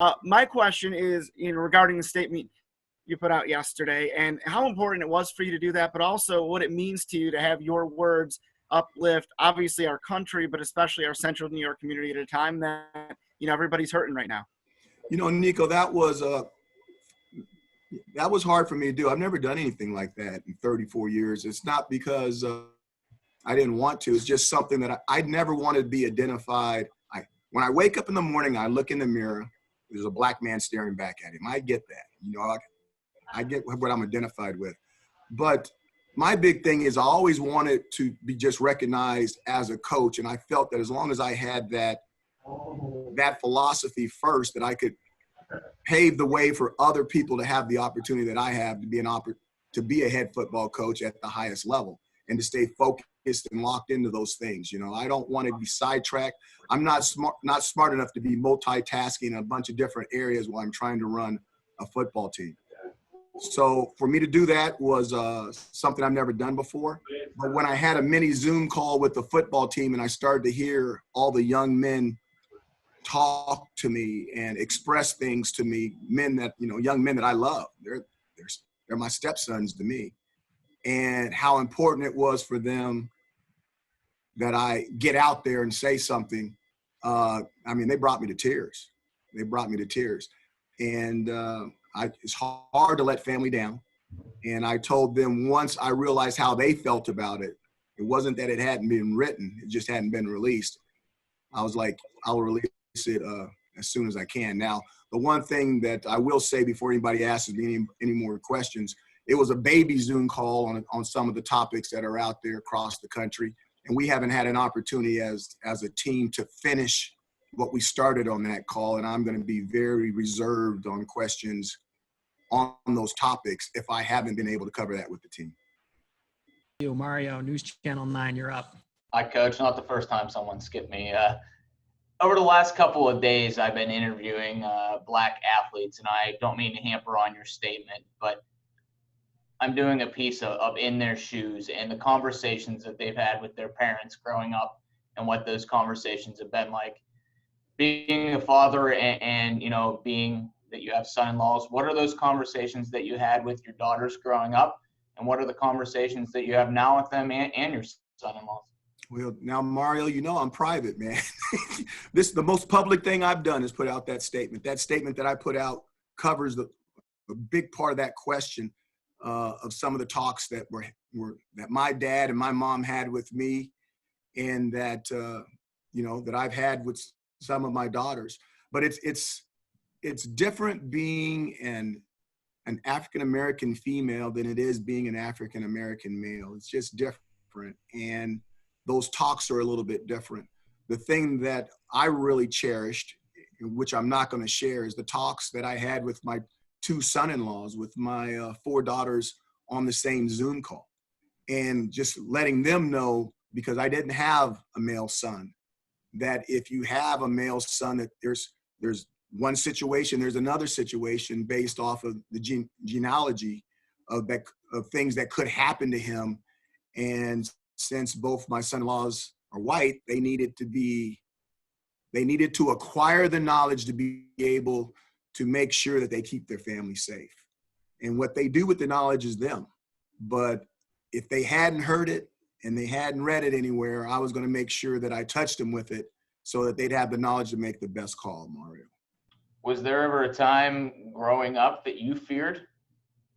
My question is regarding the statement you put out yesterday and how important it was for you to do that, but also what it means to you to have your words uplift, obviously, our country, but especially our Central New York community at a time that, everybody's hurting right now. Nico, that was hard for me to do. I've never done anything like that in 34 years. It's not because I didn't want to. It's just something that I never wanted to be identified. When I wake up in the morning, I look in the mirror, there's a black man staring back at him. I get that. I get what I'm identified with. But my big thing is I always wanted to be just recognized as a coach. And I felt that as long as I had that philosophy first, that I could pave the way for other people to have the opportunity that I have to be a head football coach at the highest level and to stay focused and locked into those things. I don't want to be sidetracked. I'm not smart enough to be multitasking in a bunch of different areas while I'm trying to run a football team. So for me to do that was something I've never done before. But when I had a mini Zoom call with the football team and I started to hear all the young men talk to me and express things to me, young men that I love, they're my stepsons to me, and how important it was for them that I get out there and say something. They brought me to tears. And it's hard to let family down. And I told them once I realized how they felt about it, it wasn't that it hadn't been written, it just hadn't been released. I was like, I'll release it as soon as I can. Now, the one thing that I will say before anybody asks me any more questions, it was a baby Zoom call on some of the topics that are out there across the country. And we haven't had an opportunity as a team to finish what we started on that call. And I'm going to be very reserved on questions on those topics if I haven't been able to cover that with the team. Mario, News Channel 9, you're up. Hi, Coach. Not the first time someone skipped me. Over the last couple of days, I've been interviewing black athletes, and I don't mean to hamper on your statement, but I'm doing a piece of in their shoes and the conversations that they've had with their parents growing up and what those conversations have been like. Being a father and being that you have son-in-laws, what are those conversations that you had with your daughters growing up? And what are the conversations that you have now with them and your son-in-laws? Well, now, Mario, I'm private, man. The most public thing I've done is put out that statement. That statement that I put out covers a big part of that question of some of the talks that that my dad and my mom had with me, and that that I've had with some of my daughters. But it's different being an African American female than it is being an African American male. It's just different, and those talks are a little bit different. The thing that I really cherished, which I'm not going to share, is the talks that I had with my two son-in-laws, with my 4 daughters on the same Zoom call, and just letting them know, because I didn't have a male son, that if you have a male son, that there's one situation, there's another situation based off of the genealogy of things that could happen to him. And since both my son-in-laws are white, they needed to acquire the knowledge to be able to make sure that they keep their family safe. And what they do with the knowledge is them. But if they hadn't heard it and they hadn't read it anywhere, I was going to make sure that I touched them with it so that they'd have the knowledge to make the best call, Mario. Was there ever a time growing up that you feared,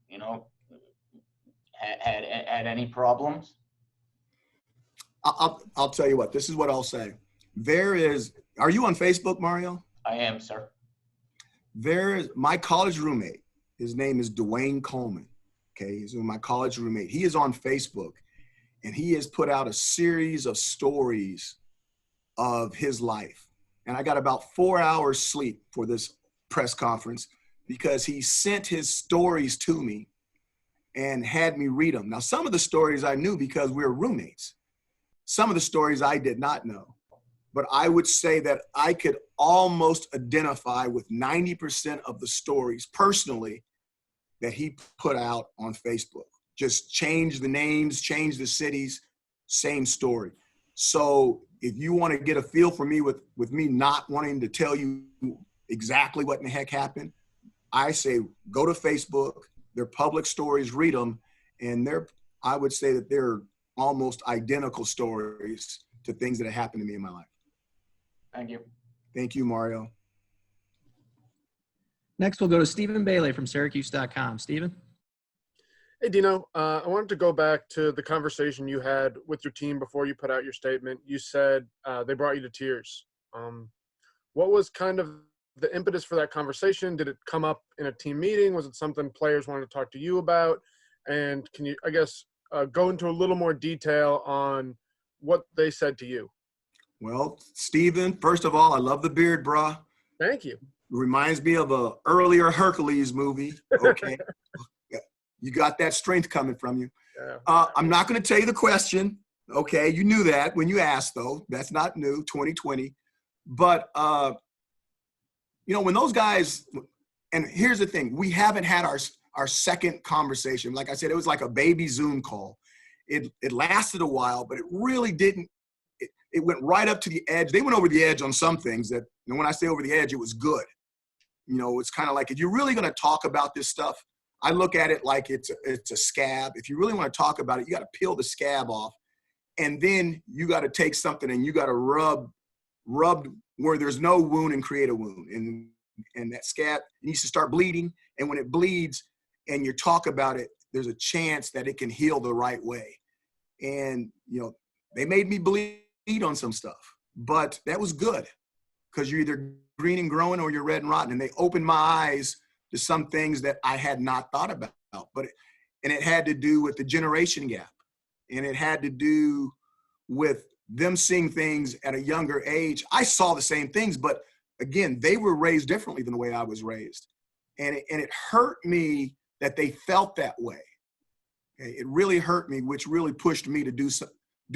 had any problems? I'll tell you what, this is what I'll say. Are you on Facebook, Mario? I am, sir. There is my college roommate. His name is Dwayne Coleman. Okay, he's my college roommate. He is on Facebook, and he has put out a series of stories of his life. And I got about 4 hours sleep for this press conference because he sent his stories to me and had me read them. Now, some of the stories I knew because we were roommates. Some of the stories I did not know. But I would say that I could almost identify with 90% of the stories personally that he put out on Facebook. Just change the names, change the cities, same story. So if you want to get a feel for me with me not wanting to tell you exactly what in the heck happened, I say, go to Facebook, they're public stories, read them. And I would say that they're almost identical stories to things that have happened to me in my life. Thank you. Thank you, Mario. Next, we'll go to Stephen Bailey from syracuse.com. Stephen? Hey, Dino. I wanted to go back to the conversation you had with your team before you put out your statement. You said they brought you to tears. What was kind of the impetus for that conversation? Did it come up in a team meeting? Was it something players wanted to talk to you about? And can you, I guess, go into a little more detail on what they said to you? Well, Stephen, first of all, I love the beard, brah. Thank you. Reminds me of a earlier Hercules movie. Okay. You got that strength coming from you. Yeah. I'm not going to tell you the question. Okay. You knew that when you asked, though. That's not new, 2020. But, when those guys, and here's the thing, we haven't had our second conversation. Like I said, it was like a baby Zoom call. It lasted a while, but it really didn't. It went right up to the edge. They went over the edge on some things that, and when I say over the edge, it was good. It's kind of like, if you're really going to talk about this stuff, I look at it like it's a scab. If you really want to talk about it, you got to peel the scab off. And then you got to take something and you got to rub where there's no wound and create a wound. And that scab needs to start bleeding. And when it bleeds and you talk about it, there's a chance that it can heal the right way. And, they made me bleed on some stuff, but that was good because you're either green and growing or you're red and rotten. And they opened my eyes to some things that I had not thought about, and it had to do with the generation gap, and it had to do with them seeing things at a younger age. I saw the same things, but again, they were raised differently than the way I was raised. And it hurt me that they felt that way. Okay? It really hurt me, which really pushed me to do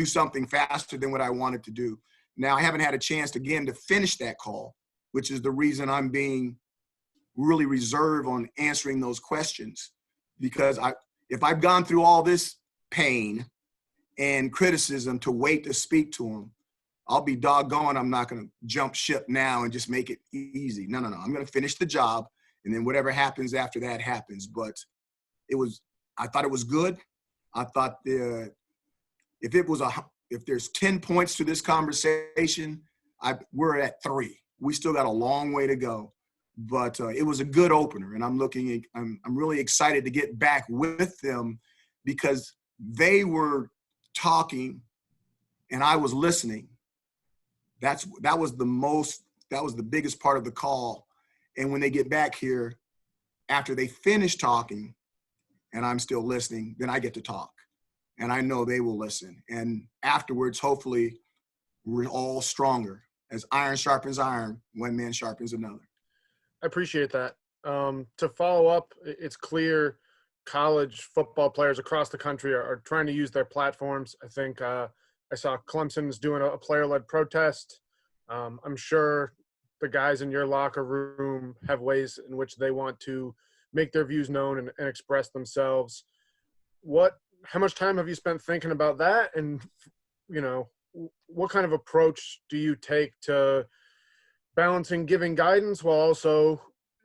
something faster than what I wanted to do. Now, I haven't had a chance again to finish that call, which is the reason I'm being really reserved on answering those questions, because if I've gone through all this pain and criticism to wait to speak to them, I'll be doggone. I'm not going to jump ship now and just make it easy. No. I'm going to finish the job, and then whatever happens after that happens. But I thought it was good. I thought if there's 10 points to this conversation, we're at 3. We still got a long way to go, but it was a good opener, and I'm really excited to get back with them because they were talking and I was listening. That was the biggest part of the call. And when they get back here, after they finish talking and I'm still listening, then I get to talk. And I know they will listen. And afterwards, hopefully, we're all stronger. As iron sharpens iron, one man sharpens another. I appreciate that. To follow up, it's clear college football players across the country are trying to use their platforms. I think I saw Clemson's doing a player-led protest. I'm sure the guys in your locker room have ways in which they want to make their views known and express themselves. How much time have you spent thinking about that? And, what kind of approach do you take to balancing giving guidance while also,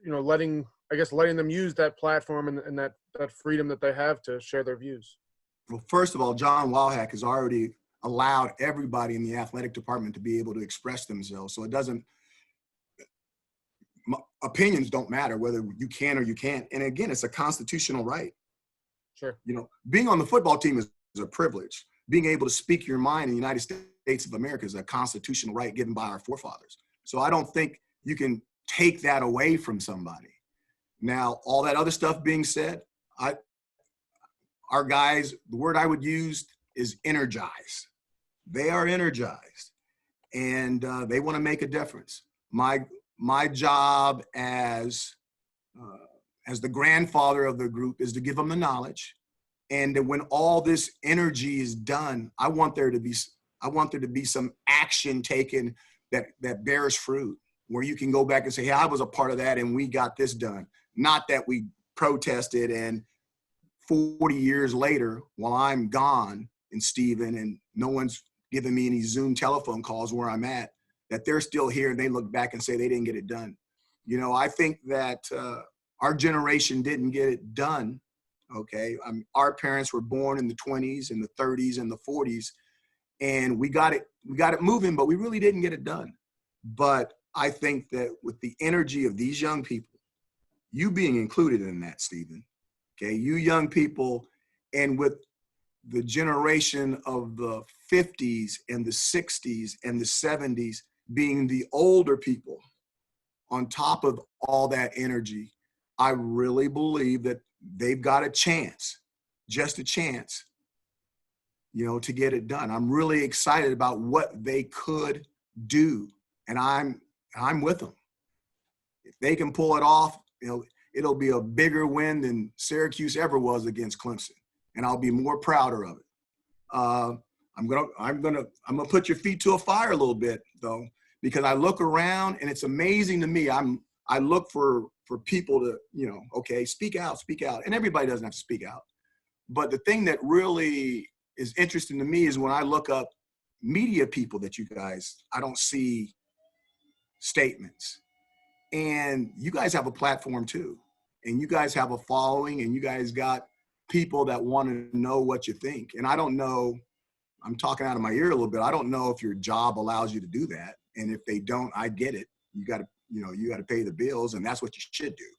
letting them use that platform and that freedom that they have to share their views? Well, first of all, John Walhack has already allowed everybody in the athletic department to be able to express themselves. So opinions don't matter whether you can or you can't. And again, it's a constitutional right. Sure. Being on the football team is a privilege. Being able to speak your mind in the United States of America is a constitutional right given by our forefathers. So I don't think you can take that away from somebody. Now, all that other stuff being said, our guys, the word I would use is energized. They are energized, and they want to make a difference. My job as the grandfather of the group is to give them the knowledge, and that when all this energy is done, I want there to be some action taken that bears fruit, where you can go back and say, hey, I was a part of that and we got this done. Not that we protested and 40 years later, while I'm gone and Stephen and no one's giving me any Zoom telephone calls where I'm at, that they're still here and they look back and say they didn't get it done. I think that our generation didn't get it done. Okay. Our parents were born in the 20s and the 30s and the 40s, and we got it moving, but we really didn't get it done. But I think that with the energy of these young people, you being included in that, Stephen, okay, you young people, and with the generation of the 50s and the 60s and the 70s being the older people on top of all that energy, I really believe that they've got a chance, just a chance, to get it done. I'm really excited about what they could do, and I'm with them. If they can pull it off, it'll be a bigger win than Syracuse ever was against Clemson, and I'll be more prouder of it. I'm gonna put your feet to a fire a little bit though, because I look around and it's amazing to me. I look for people to, okay, speak out, and everybody doesn't have to speak out. But the thing that really is interesting to me is when I look up media people that you guys, I don't see statements. And you guys have a platform too. And you guys have a following, and you guys got people that want to know what you think. And I don't know, I'm talking out of my ear a little bit. I don't know if your job allows you to do that. And if they don't, I get it. You got to pay the bills, and that's what you should do.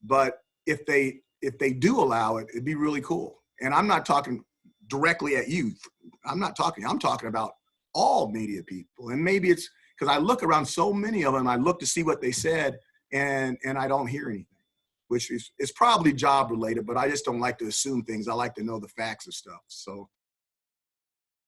But if they do allow it, it'd be really cool. And I'm not talking directly at you. I'm talking about all media people. And maybe it's because I look around so many of them, I look to see what they said, and I don't hear anything, which is probably job related, but I just don't like to assume things. I like to know the facts of stuff. So